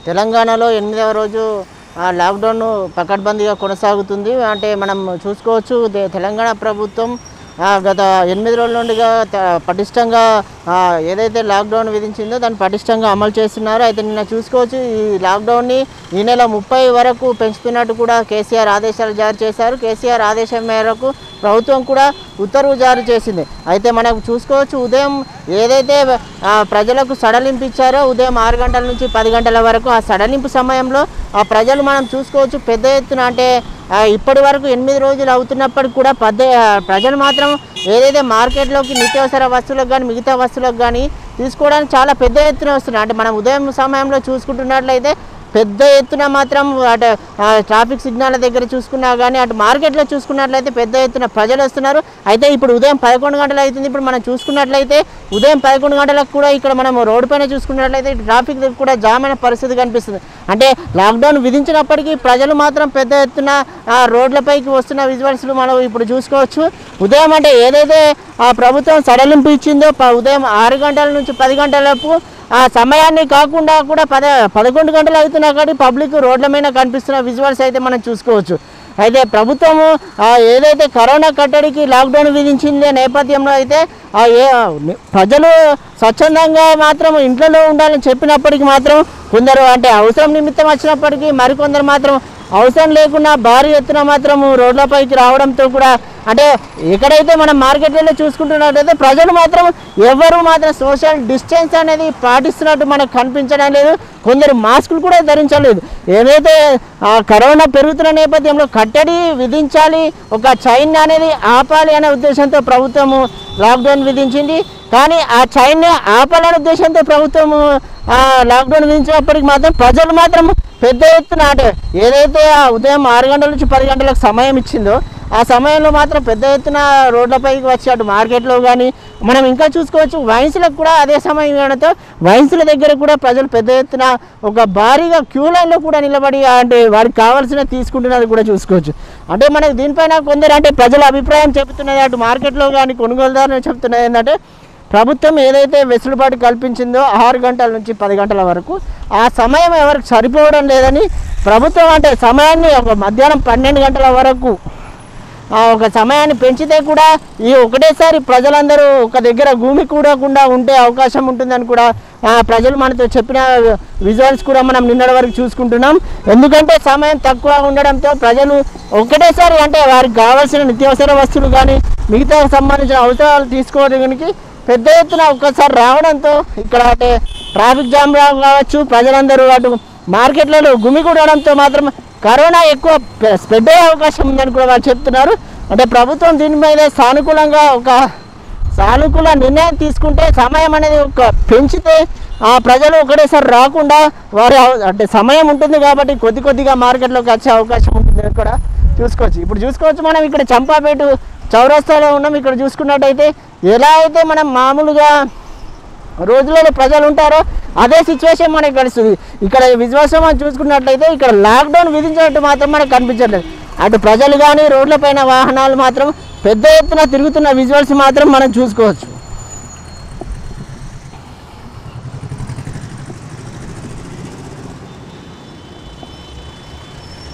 తెలంగాణలో 8వ రోజు లాక్డౌన్ పకడ్బందీగా కొనసాగుతుంది. అంటే మనం చూసుకోవచ్చు తెలంగాణ ప్రభుత్వం గత 8 రోజుల నుండిగా పటిష్టంగా ఏదైతే లాక్డౌన్ విధించిందో దాన్ని పటిష్టంగా అమలు చేస్తున్నారు. అయితే నిన్న చూసుకోవచ్చు ఈ లాక్డౌన్ని ఈ నెల 30 వరకు పెంచుతున్నట్టు కూడా కేసీఆర్ ఆదేశాలు జారీ చేశారు. కేసీఆర్ ఆదేశం మేరకు ప్రభుత్వం కూడా ఉత్తర్వు జారీ చేసింది. అయితే మనకు చూసుకోవచ్చు ఉదయం ఏదైతే ప్రజలకు సడలింపు ఇచ్చారో ఉదయం 6 గంటల నుంచి 10 గంటల వరకు ఆ సడలింపు సమయంలో ఆ ప్రజలు మనం చూసుకోవచ్చు పెద్ద ఎత్తున అంటే ఇప్పటి వరకు 8 రోజులు అవుతున్నప్పటికి కూడా ప్రజలు మాత్రం ఏదైతే మార్కెట్లోకి నిత్యావసర వస్తువులకు కానీ మిగతా వస్తువులకు కానీ తీసుకోవడానికి చాలా పెద్ద ఎత్తున వస్తున్నాయి. అంటే మనం ఉదయం సమయంలో చూసుకుంటున్నట్లయితే పెద్ద ఎత్తున మాత్రం అటు ట్రాఫిక్ సిగ్నల్ దగ్గర చూసుకున్నా కానీ అటు మార్కెట్లో చూసుకున్నట్లయితే పెద్ద ఎత్తున ప్రజలు వస్తున్నారు. అయితే ఇప్పుడు ఉదయం 11 గంటలు అవుతుంది. ఇప్పుడు మనం చూసుకున్నట్లయితే ఉదయం 11 గంటలకు కూడా ఇక్కడ మనం రోడ్డు పైన చూసుకున్నట్లయితే ట్రాఫిక్ కూడా జామ్ అయిన పరిస్థితి కనిపిస్తుంది. అంటే లాక్డౌన్ విధించినప్పటికీ ప్రజలు మాత్రం పెద్ద ఎత్తున రోడ్లపైకి వస్తున్న విజువల్స్లు మనం ఇప్పుడు చూసుకోవచ్చు. ఉదయం అంటే ఏదైతే ప్రభుత్వం సడలింపు ఇచ్చిందో ఉదయం 6 గంటల నుంచి 10 గంటలకు ఆ సమయాన్ని కాకుండా కూడా 11 గంటలు అవుతున్నా కానీ పబ్లిక్ రోడ్ల మీద కనిపిస్తున్న విజువల్స్ అయితే మనం చూసుకోవచ్చు. అయితే ప్రభుత్వము ఏదైతే కరోనా కట్టడికి లాక్డౌన్ విధించిందే నేపథ్యంలో అయితే ప్రజలు స్వచ్ఛందంగా మాత్రం ఇంట్లో ఉండాలని చెప్పినప్పటికీ మాత్రం కొందరు అంటే అవసరం నిమిత్తం వచ్చినప్పటికీ మరికొందరు మాత్రం అవసరం లేకుండా భారీ ఎత్తున మాత్రం రోడ్లపైకి రావడంతో కూడా అంటే ఎక్కడైతే మనం మార్కెట్లలో చూసుకుంటున్నట్టయితే ప్రజలు మాత్రం ఎవరు మాత్రం సోషల్ డిస్టెన్స్ అనేది పాటిస్తున్నట్టు మనకు కనిపించడం లేదు. కొందరు మాస్కులు కూడా ధరించలేదు. ఏదైతే కరోనా పెరుగుతున్న నేపథ్యంలో కట్టడి విధించాలి, ఒక చైన్ అనేది ఆపాలి అనే ఉద్దేశంతో ప్రభుత్వము లాక్డౌన్ విధించింది. కానీ ఆ చైన్ ఆపాలనే ఉద్దేశంతో ప్రభుత్వము లాక్డౌన్ విధించినప్పటికీ మాత్రం ప్రజలు మాత్రం పెద్ద ఎత్తున అంటే ఏదైతే ఉదయం 6 గంటల నుంచి 10 గంటలకు సమయం ఇచ్చిందో ఆ సమయంలో మాత్రం పెద్ద ఎత్తున రోడ్లపైకి వచ్చి అటు మార్కెట్లో కానీ మనం ఇంకా చూసుకోవచ్చు వైన్స్లకు కూడా అదే సమయం ఇవ్వడంతో వైన్స్ల దగ్గర కూడా ప్రజలు పెద్ద ఎత్తున ఒక భారీగా క్యూ లైన్లో కూడా నిలబడి అంటే వారికి కావాల్సిన తీసుకుంటున్నది కూడా చూసుకోవచ్చు. అంటే మనకు దీనిపైన కొందరు అంటే ప్రజల అభిప్రాయం చెబుతున్నది అటు మార్కెట్లో కానీ కొనుగోలుదారులు చెప్తున్నది ఏంటంటే ప్రభుత్వం ఏదైతే వెసులుబాటు కల్పించిందో 6 గంటల నుంచి 10 గంటల వరకు ఆ సమయం ఎవరికి సరిపోవడం లేదని ప్రభుత్వం అంటే సమయాన్ని ఒక మధ్యాహ్నం 12 గంటల వరకు ఒక సమయాన్ని పెంచితే కూడా ఈ ఒకటేసారి ప్రజలందరూ ఒక దగ్గర భూమి కూడకుండా ఉండే అవకాశం ఉంటుందని కూడా ప్రజలు మనతో చెప్పిన విజువల్స్ కూడా మనం నిన్నటి వరకు చూసుకుంటున్నాం. ఎందుకంటే సమయం తక్కువ ఉండడంతో ప్రజలు ఒకటేసారి అంటే వారికి కావాల్సిన నిత్యావసర వస్తువులు కానీ మిగతా సంబంధించిన అవసరాలు తీసుకోవడానికి పెద్ద ఎత్తున ఒక్కసారి రావడంతో ఇక్కడ అంటే ట్రాఫిక్ జామ్ కావచ్చు ప్రజలందరూ అటు మార్కెట్లలో గుమిగూడడంతో మాత్రం కరోనా ఎక్కువ స్ప్రెడ్ అయ్యే అవకాశం ఉందని కూడా వాళ్ళు చెప్తున్నారు. అంటే ప్రభుత్వం దీని మీద సానుకూలంగా ఒక సానుకూల నిర్ణయం తీసుకుంటే సమయం అనేది ఒక పెంచితే ప్రజలు ఒకటేసారి రాకుండా వారి అంటే సమయం ఉంటుంది కాబట్టి కొద్దిగా మార్కెట్లోకి వచ్చే అవకాశం ఉంటుంది కూడా చూసుకోవచ్చు. ఇప్పుడు చూసుకోవచ్చు మనం ఇక్కడ చంపాపేట చౌరస్తాలో ఉన్నాం. ఇక్కడ చూసుకున్నట్టయితే ఎలా అయితే మనం మామూలుగా రోజులలో ప్రజలు ఉంటారో అదే సిచ్యువేషన్ మనకి కలుస్తుంది. ఇక్కడ విశ్వాసం మనం చూసుకున్నట్లయితే ఇక్కడ లాక్డౌన్ విధించినట్టు మాత్రం మనకు కనిపించట్లేదు. అటు ప్రజలు కానీ రోడ్లపైన వాహనాలు మాత్రం పెద్ద ఎత్తున తిరుగుతున్న విజువల్స్ మాత్రం మనం చూసుకోవచ్చు.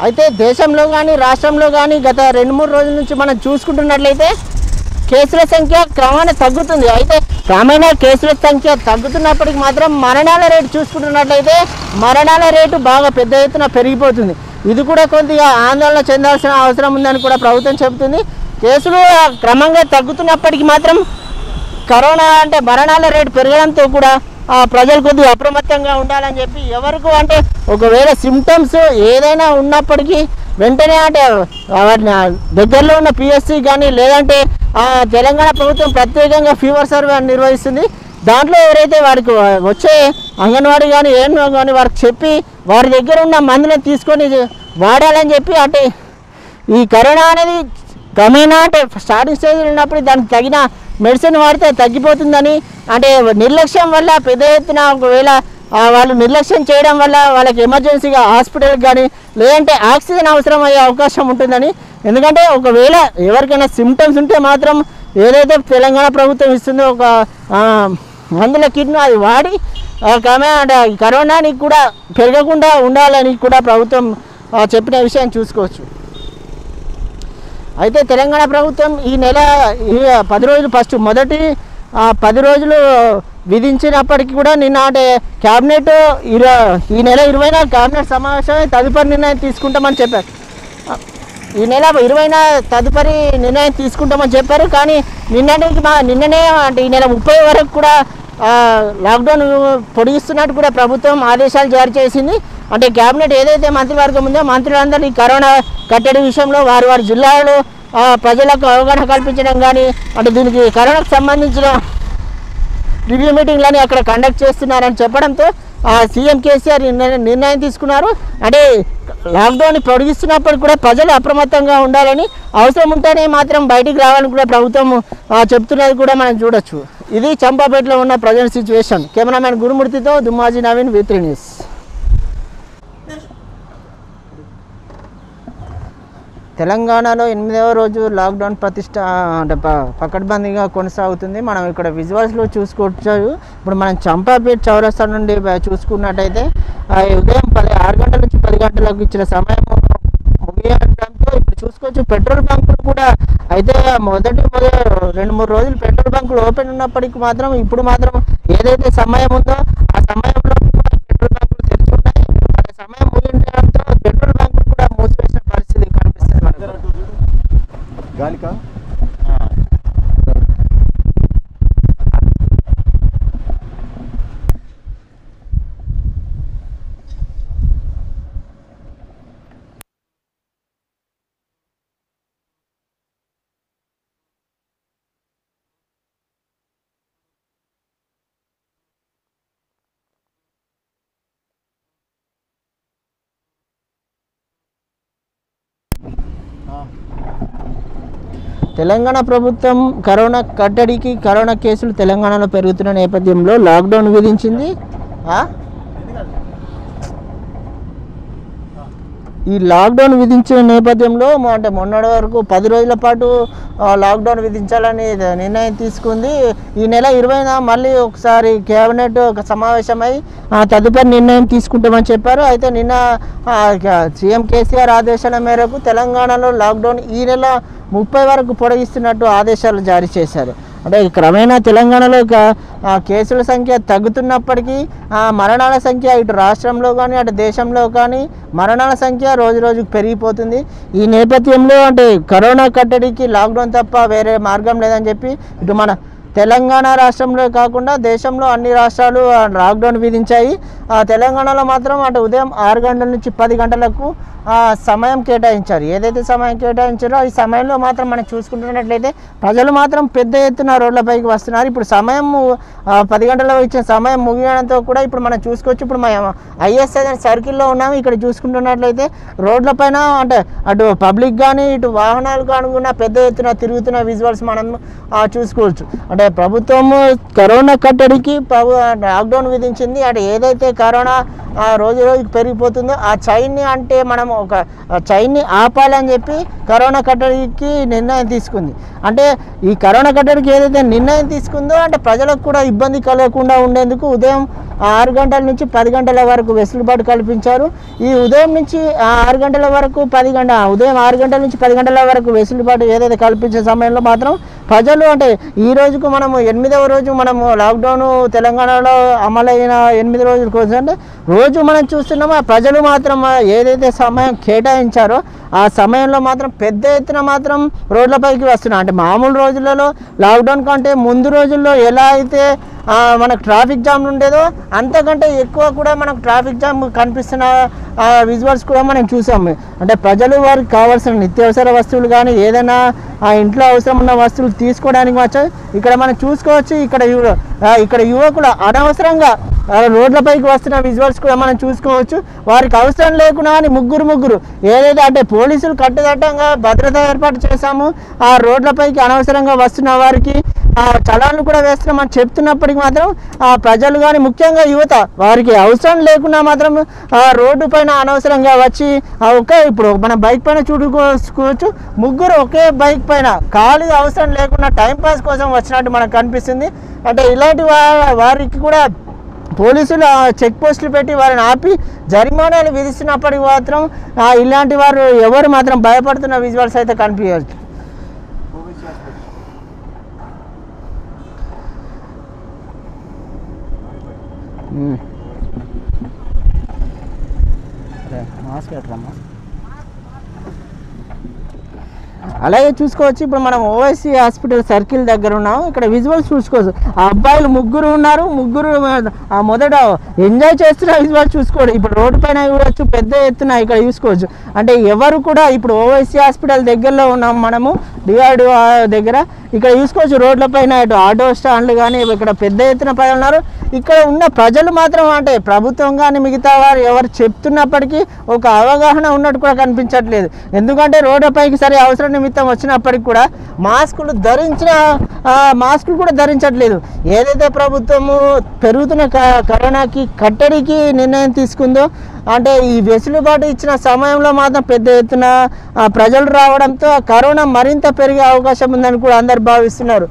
అయితే దేశంలో కానీ రాష్ట్రంలో కానీ గత 2-3 రోజుల నుంచి మనం చూసుకుంటున్నట్లయితే కేసుల సంఖ్య క్రమంగా తగ్గుతుంది. అయితే క్రమేణా కేసుల సంఖ్య తగ్గుతున్నప్పటికి మాత్రం మరణాల రేటు చూసుకుంటున్నట్లయితే మరణాల రేటు బాగా పెద్ద ఎత్తున పెరిగిపోతుంది. ఇది కూడా కొద్దిగా ఆందోళన చెందాల్సిన అవసరం ఉందని కూడా ప్రభుత్వం చెబుతుంది. కేసులు క్రమంగా తగ్గుతున్నప్పటికీ మాత్రం కరోనా అంటే మరణాల రేటు పెరగడంతో కూడా ప్రజలు కొద్దిగా అప్రమత్తంగా ఉండాలని చెప్పి ఎవరికి అంటే ఒకవేళ సిమ్టమ్స్ ఏదైనా ఉన్నప్పటికీ వెంటనే అంటే దగ్గరలో ఉన్న పిఎస్సి కానీ లేదంటే తెలంగాణ ప్రభుత్వం ప్రత్యేకంగా ఫీవర్ సర్వే నిర్వహిస్తుంది. దాంట్లో ఎవరైతే వారికి వచ్చే అంగన్వాడీ కానీ ఏమో కానీ వారికి చెప్పి వారి దగ్గర ఉన్న మందుని తీసుకొని వాడాలని చెప్పి అంటే ఈ కరోనా అనేది క్రమేణా అంటే స్టార్టింగ్ స్టేజ్లో ఉన్నప్పుడు దానికి తగిన మెడిసిన్ వాడితే తగ్గిపోతుందని అంటే నిర్లక్ష్యం వల్ల పెద్ద ఎత్తున ఒకవేళ వాళ్ళు నిర్లక్ష్యం చేయడం వల్ల వాళ్ళకి ఎమర్జెన్సీగా హాస్పిటల్కి కానీ లేదంటే ఆక్సిజన్ అవసరం అయ్యే అవకాశం ఉంటుందని. ఎందుకంటే ఒకవేళ ఎవరికైనా సిమ్టమ్స్ ఉంటే మాత్రం ఏదైతే తెలంగాణ ప్రభుత్వం ఇస్తుందో ఒక మందుల కిట్ను అది వాడి అంటే కరోనాని కూడా పెరగకుండా ఉండాలని కూడా ప్రభుత్వం చెప్పిన విషయాన్ని చూసుకోవచ్చు. అయితే తెలంగాణ ప్రభుత్వం ఈ నెల 10 రోజులు ఫస్ట్ మొదటి 10 రోజులు విధించినప్పటికీ కూడా నిన్న అంటే క్యాబినెట్ ఈ నెల 20న క్యాబినెట్ సమావేశమై తదుపరి నిర్ణయం తీసుకుంటామని చెప్పారు. ఈ నెల 20న తదుపరి నిర్ణయం తీసుకుంటామని చెప్పారు. కానీ నిన్ననే అంటే ఈ నెల 30 వరకు కూడా లాక్డౌన్ పొడిగిస్తున్నట్టు కూడా ప్రభుత్వం ఆదేశాలు జారీ చేసింది. అంటే క్యాబినెట్ ఏదైతే మంత్రివర్గం ఉందో మంత్రులందరినీ కరోనా కట్టడి విషయంలో వారి జిల్లాలో ప్రజలకు అవగాహన కల్పించడం కానీ అంటే దీనికి కరోనాకు సంబంధించిన రివ్యూ మీటింగ్లని అక్కడ కండక్ట్ చేస్తున్నారని చెప్పడంతో సీఎం కేసీఆర్ నిర్ణయం తీసుకున్నారు. అంటే లాక్డౌన్ పొడిగిస్తున్నప్పుడు కూడా ప్రజలు అప్రమత్తంగా ఉండాలని, అవసరం ఉంటేనే మాత్రం బయటికి రావాలని కూడా ప్రభుత్వం చెప్తున్నది కూడా మనం చూడొచ్చు. ఇది చంపాపేటలో ఉన్న ప్రజెంట్ సిచ్యువేషన్. కెమెరామ్యాన్ గురుమూర్తితో దుమ్మాజీ నవీన్, V3 న్యూస్. తెలంగాణలో 8వ రోజు లాక్డౌన్ అంటే పకడ్బందీగా కొనసాగుతుంది. మనం ఇక్కడ విజువల్స్లో చూసుకోవచ్చు. ఇప్పుడు మనం చంపాపేట చౌరస్తా నుండి చూసుకున్నట్టయితే ఉదయం 6 గంటల నుంచి 10 గంటలకు ఇచ్చిన సమయం ముగియడంతో ఇప్పుడు చూసుకోవచ్చు పెట్రోల్ బంకులు కూడా అయితే మొదటి 2-3 రోజులు పెట్రోల్ బంకులు ఓపెన్ ఉన్నప్పటికీ మాత్రం ఇప్పుడు మాత్రం ఏదైతే సమయం ఉందో ఆ సమయంలో కూడా పెట్రోల్ బంకులు తెరిచి ఉన్నాయి. ఆ సమయం ముగియడంతో పెట్రోల్ బంకులు కూడా మూసివేసిన పరిస్థితి కనిపిస్తుంది మనకు. తెలంగాణ ప్రభుత్వం కరోనా కట్టడికి కరోనా కేసులు తెలంగాణలో పెరుగుతున్న నేపథ్యంలో లాక్డౌన్ విధించింది. ఈ లాక్డౌన్ విధించిన నేపథ్యంలో అంటే మొన్నటి వరకు 10 రోజుల పాటు లాక్డౌన్ విధించాలని నిర్ణయం తీసుకుంది. ఈ నెల 20న మళ్ళీ ఒకసారి కేబినెట్ ఒక సమావేశమై తదుపరి నిర్ణయం తీసుకుంటామని చెప్పారు. అయితే నిన్న సీఎం కేసీఆర్ ఆదేశాల మేరకు తెలంగాణలో లాక్డౌన్ ఈ నెల 30 వరకు పొడిగిస్తున్నట్టు ఆదేశాలు జారీ చేశారు. అంటే క్రమేణా తెలంగాణలో కేసుల సంఖ్య తగ్గుతున్నప్పటికీ మరణాల సంఖ్య ఇటు రాష్ట్రంలో కానీ అటు దేశంలో కానీ మరణాల సంఖ్య రోజు రోజుకు పెరిగిపోతుంది. ఈ నేపథ్యంలో అంటే కరోనా కట్టడికి లాక్డౌన్ తప్ప వేరే మార్గం లేదని చెప్పి ఇటు మన తెలంగాణ రాష్ట్రంలో కాకుండా దేశంలో అన్ని రాష్ట్రాలు లాక్డౌన్ విధించాయి. తెలంగాణలో మాత్రం అంటే ఉదయం 6 గంటల నుంచి 10 గంటలకు సమయం కేటాయించారు. ఏదైతే సమయం కేటాయించారో ఈ సమయంలో మాత్రం మనం చూసుకుంటున్నట్లయితే ప్రజలు మాత్రం పెద్ద ఎత్తున రోడ్లపైకి వస్తున్నారు. ఇప్పుడు సమయం 10 గంటలకు ఇచ్చిన సమయం ముగియడంతో కూడా ఇప్పుడు మనం చూసుకోవచ్చు. ఇప్పుడు మనం ISI సర్కిల్లో ఉన్నాము. ఇక్కడ చూసుకుంటున్నట్లయితే రోడ్లపైన అంటే అటు పబ్లిక్ కానీ ఇటు వాహనాలు కానీ కూడా పెద్ద ఎత్తున తిరుగుతున్న విజువల్స్ మనం చూసుకోవచ్చు. అంటే ప్రభుత్వం కరోనా కట్టడికి లాక్డౌన్ విధించింది. అంటే ఏదైతే కరోనా రోజు రోజుకి పెరిగిపోతుందో ఆ చైన్ని అంటే మనం ఒక చైన్ని ఆపాలని చెప్పి కరోనా కట్టడికి నిర్ణయం తీసుకుంది. అంటే ఈ కరోనా కట్టడికి ఏదైతే నిర్ణయం తీసుకుందో అంటే ప్రజలకు కూడా ఇబ్బంది కలగకుండా ఉండేందుకు ఉదయం 6 గంటల నుంచి 10 గంటల వరకు వెసులుబాటు కల్పించారు. ఈ ఉదయం నుంచి 6 గంటల వరకు ఉదయం 6 గంటల నుంచి 10 గంటల వరకు వెసులుబాటు ఏదైతే కల్పించే సమయంలో మాత్రం ప్రజలు అంటే ఈ రోజుకు మనము 8వ రోజు మనము లాక్డౌన్ తెలంగాణలో అమలైన 8 రోజుల కోసం అంటే రోజు మనం చూస్తున్నాము ప్రజలు మాత్రం ఏదైతే సమయం కేటాయించారో ఆ సమయంలో మాత్రం పెద్ద ఎత్తున మాత్రం రోడ్లపైకి వస్తున్నారు. అంటే మామూలు రోజులలో లాక్డౌన్ కంటే ముందు రోజుల్లో ఎలా అయితే మనకు ట్రాఫిక్ జామ్ ఉండేదో అంతకంటే ఎక్కువ కూడా మనకు ట్రాఫిక్ జామ్ కనిపిస్తున్న విజువల్స్ కూడా మనం చూసాము. అంటే ప్రజలు వారికి కావాల్సిన నిత్యావసర వస్తువులు కానీ ఏదైనా ఇంట్లో అవసరం ఉన్న వస్తువులు తీసుకోవడానికి వచ్చాయి. ఇక్కడ మనం చూసుకోవచ్చు. ఇక్కడ యువకులు అనవసరంగా రోడ్లపైకి వస్తున్న విజువల్స్ కూడా మనం చూసుకోవచ్చు. వారికి అవసరం లేకున్నా అని ముగ్గురు ఏదైతే అంటే పోలీసులు కట్టుదట్టంగా భద్రత ఏర్పాటు చేశాము. ఆ రోడ్లపైకి అనవసరంగా వస్తున్న వారికి చలాన్లు కూడా వేస్తున్నామని చెప్తున్నప్పటికీ మాత్రం ప్రజలు కానీ ముఖ్యంగా యువత వారికి అవసరం లేకున్నా మాత్రం రోడ్డు పైన అనవసరంగా వచ్చి ఇప్పుడు మన బైక్ పైన చూసుకోవచ్చు. ముగ్గురు ఒకే బైక్ పైన ఖాళీ అవసరం లేకుండా టైంపాస్ కోసం వచ్చినట్టు మనకు కనిపిస్తుంది. అంటే ఇలాంటి వారికి కూడా పోలీసులు చెక్ పోస్టులు పెట్టి వారిని ఆపి జరిమానాలు విధిస్తున్నప్పటికి మాత్రం ఇలాంటి వారు ఎవరు మాత్రం భయపడుతున్న విజువల్స్ అయితే కనిపించవచ్చు. మాస్క్ ఎట్రమ్మా. అలాగే చూసుకోవచ్చు, ఇప్పుడు మనం ఓవైసీ హాస్పిటల్ సర్కిల్ దగ్గర ఉన్నాం. ఇక్కడ విజువల్స్ చూసుకోవచ్చు, ఆ అబ్బాయిలు ముగ్గురు ఉన్నారు, ముగ్గురు మొదట ఎంజాయ్ చేస్తున్న విజువల్స్ చూసుకోవచ్చు. ఇప్పుడు రోడ్డు పైన చూడవచ్చు, పెద్ద ఎత్తున ఇక్కడ చూసుకోవచ్చు. అంటే ఎవరు కూడా ఇప్పుడు ఓవైసీ హాస్పిటల్ దగ్గరలో ఉన్నాం మనము, డిఆర్డిఓ దగ్గర. ఇక్కడ చూసుకోవచ్చు రోడ్ల పైన ఇటు ఆటో స్టాండ్లు కానీ ఇక్కడ పెద్ద ఎత్తున పై ఉన్నారు. ఇక్కడ ఉన్న ప్రజలు మాత్రం అంటే ప్రభుత్వం కానీ మిగతా వారు ఎవరు చెప్తున్నప్పటికీ ఒక అవగాహన ఉన్నట్టు కూడా కనిపించట్లేదు. ఎందుకంటే రోడ్లపైకి సరే అవసరం నిమిత్తం వచ్చినప్పటికి కూడా మాస్కులు కూడా ధరించట్లేదు. ఏదైతే ప్రభుత్వము పెరుగుతున్న కరోనాకి కట్టడికి నిర్ణయం తీసుకుందో, అంటే ఈ వెసులుబాటు ఇచ్చిన సమయంలో మాత్రం పెద్ద ఎత్తున ప్రజలు రావడంతో కరోనా మరింత పెరిగే అవకాశం ఉందని కూడా అందరు భావిస్తున్నారు.